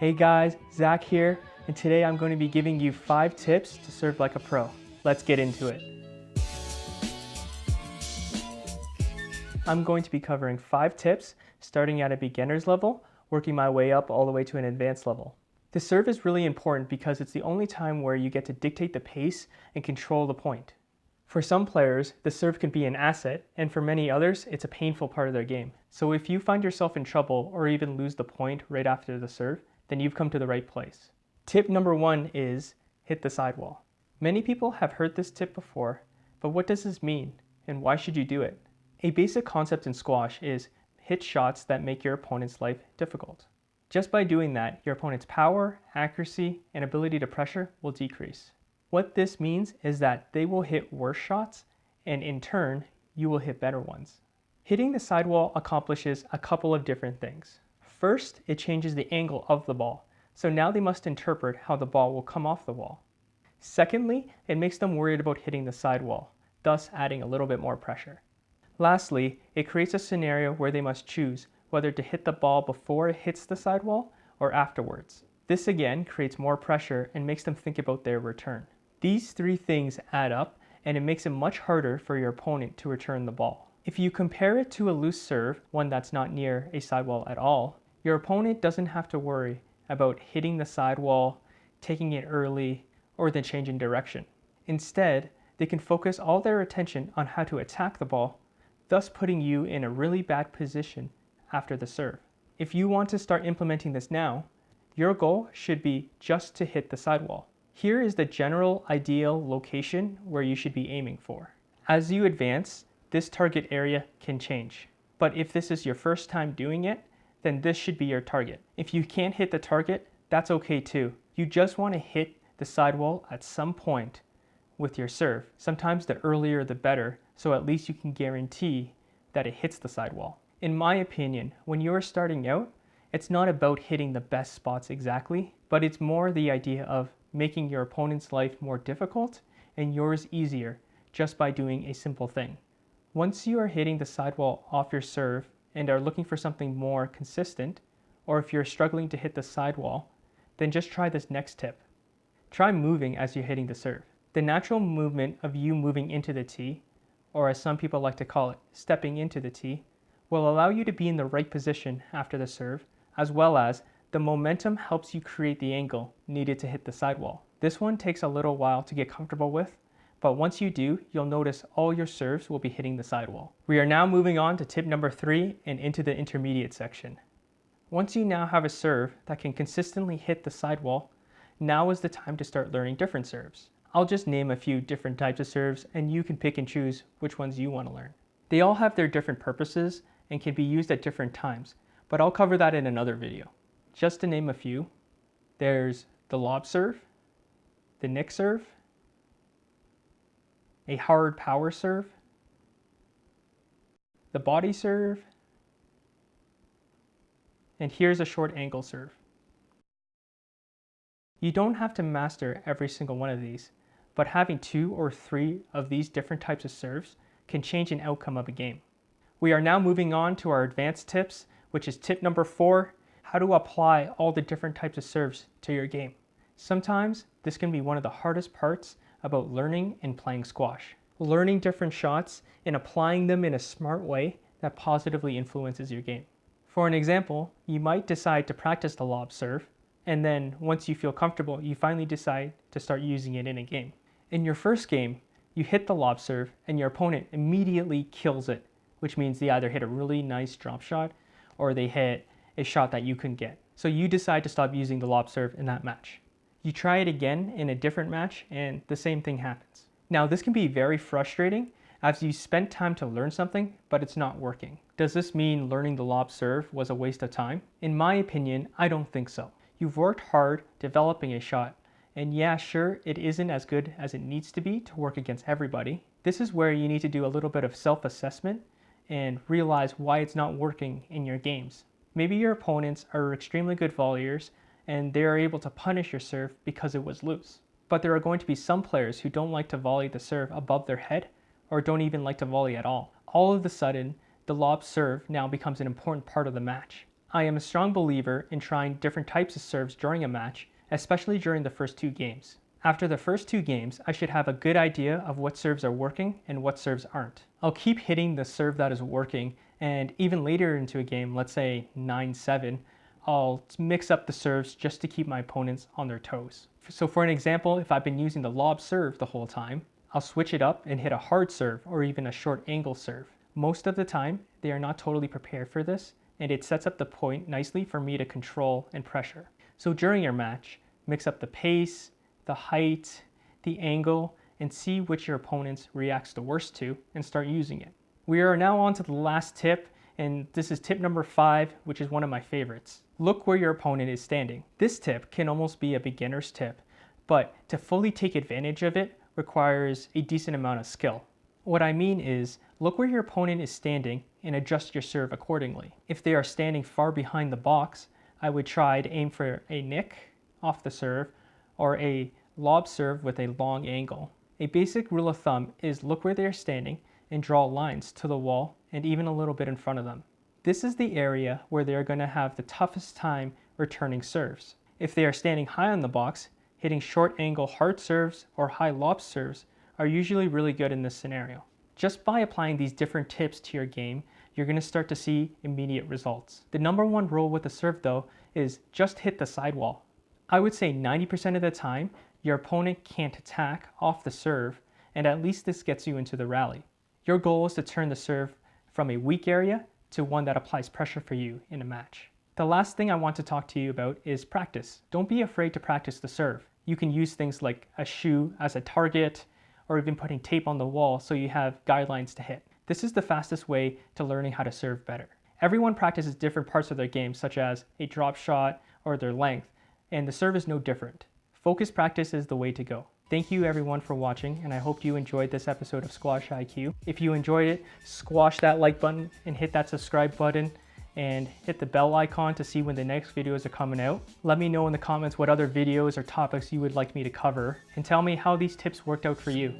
Hey guys, Zach here, and today I'm going to be giving you 5 tips to serve like a pro. Let's get into it. I'm going to be covering 5 tips, starting at a beginner's level, working my way up all the way to an advanced level. The serve is really important because it's the only time where you get to dictate the pace and control the point. For some players, the serve can be an asset, and for many others, it's a painful part of their game. So if you find yourself in trouble or even lose the point right after the serve, then you've come to the right place. Tip number 1 is hit the sidewall. Many people have heard this tip before, but what does this mean and why should you do it? A basic concept in squash is hit shots that make your opponent's life difficult. Just by doing that, your opponent's power, accuracy, and ability to pressure will decrease. What this means is that they will hit worse shots, and in turn, you will hit better ones. Hitting the sidewall accomplishes a couple of different things. First, it changes the angle of the ball, so now they must interpret how the ball will come off the wall. Secondly, it makes them worried about hitting the sidewall, thus adding a little bit more pressure. Lastly, it creates a scenario where they must choose whether to hit the ball before it hits the sidewall or afterwards. This again creates more pressure and makes them think about their return. These 3 things add up, and it makes it much harder for your opponent to return the ball. If you compare it to a loose serve, one that's not near a sidewall at all, your opponent doesn't have to worry about hitting the sidewall, taking it early, or the change in direction. Instead, they can focus all their attention on how to attack the ball, thus putting you in a really bad position after the serve. If you want to start implementing this now, your goal should be just to hit the sidewall. Here is the general ideal location where you should be aiming for. As you advance, this target area can change. But if this is your first time doing it, then this should be your target. If you can't hit the target, that's okay too. You just want to hit the sidewall at some point with your serve. Sometimes the earlier the better, so at least you can guarantee that it hits the sidewall. In my opinion, when you're starting out, it's not about hitting the best spots exactly, but it's more the idea of making your opponent's life more difficult and yours easier just by doing a simple thing. Once you are hitting the sidewall off your serve and are looking for something more consistent, or if you're struggling to hit the sidewall, then just try this next tip. Try moving as you're hitting the serve. The natural movement of you moving into the tee, or as some people like to call it, stepping into the tee, will allow you to be in the right position after the serve, as well as the momentum helps you create the angle needed to hit the sidewall. This one takes a little while to get comfortable with, but once you do, you'll notice all your serves will be hitting the sidewall. We are now moving on to tip number 3 and into the intermediate section. Once you now have a serve that can consistently hit the sidewall, now is the time to start learning different serves. I'll just name a few different types of serves and you can pick and choose which ones you want to learn. They all have their different purposes and can be used at different times, but I'll cover that in another video. Just to name a few, there's the lob serve, the nick serve, a hard power serve, the body serve, and here's a short angle serve. You don't have to master every single one of these, but having 2 or 3 of these different types of serves can change an outcome of a game. We are now moving on to our advanced tips, which is tip number 4, how to apply all the different types of serves to your game. Sometimes this can be one of the hardest parts about learning and playing squash. Learning different shots and applying them in a smart way that positively influences your game. For an example, you might decide to practice the lob serve, and then once you feel comfortable, you finally decide to start using it in a game. In your first game, you hit the lob serve and your opponent immediately kills it, which means they either hit a really nice drop shot or they hit a shot that you couldn't get. So you decide to stop using the lob serve in that match. You try it again in a different match and the same thing happens. Now this can be very frustrating as you spent time to learn something, but it's not working. Does this mean learning the lob serve was a waste of time? In my opinion, I don't think so. You've worked hard developing a shot, and yeah, sure, it isn't as good as it needs to be to work against everybody. This is where you need to do a little bit of self-assessment and realize why it's not working in your games. Maybe your opponents are extremely good volleyers and they are able to punish your serve because it was loose. But there are going to be some players who don't like to volley the serve above their head or don't even like to volley at all. All of a sudden, the lob serve now becomes an important part of the match. I am a strong believer in trying different types of serves during a match, especially during the first 2 games. After the first 2 games, I should have a good idea of what serves are working and what serves aren't. I'll keep hitting the serve that is working, and even later into a game, let's say 9-7, I'll mix up the serves just to keep my opponents on their toes. So for an example, if I've been using the lob serve the whole time, I'll switch it up and hit a hard serve or even a short angle serve. Most of the time, they are not totally prepared for this, and it sets up the point nicely for me to control and pressure. So during your match, mix up the pace, the height, the angle, and see which your opponent reacts the worst to and start using it. We are now on to the last tip, and this is tip number 5, which is one of my favorites. Look where your opponent is standing. This tip can almost be a beginner's tip, but to fully take advantage of it requires a decent amount of skill. What I mean is, look where your opponent is standing and adjust your serve accordingly. If they are standing far behind the box, I would try to aim for a nick off the serve or a lob serve with a long angle. A basic rule of thumb is look where they are standing and draw lines to the wall and even a little bit in front of them. This is the area where they are going to have the toughest time returning serves. If they are standing high on the box, hitting short angle hard serves or high lob serves are usually really good in this scenario. Just by applying these different tips to your game, you're going to start to see immediate results. The number 1 rule with a serve though is just hit the sidewall. I would say 90% of the time, your opponent can't attack off the serve, and at least this gets you into the rally. Your goal is to turn the serve from a weak area to one that applies pressure for you in a match. The last thing I want to talk to you about is practice. Don't be afraid to practice the serve. You can use things like a shoe as a target, or even putting tape on the wall so you have guidelines to hit. This is the fastest way to learning how to serve better. Everyone practices different parts of their game, such as a drop shot or their length, and the serve is no different. Focused practice is the way to go. Thank you everyone for watching, and I hope you enjoyed this episode of Squash IQ. If you enjoyed it, squash that like button and hit that subscribe button and hit the bell icon to see when the next videos are coming out. Let me know in the comments what other videos or topics you would like me to cover, and tell me how these tips worked out for you.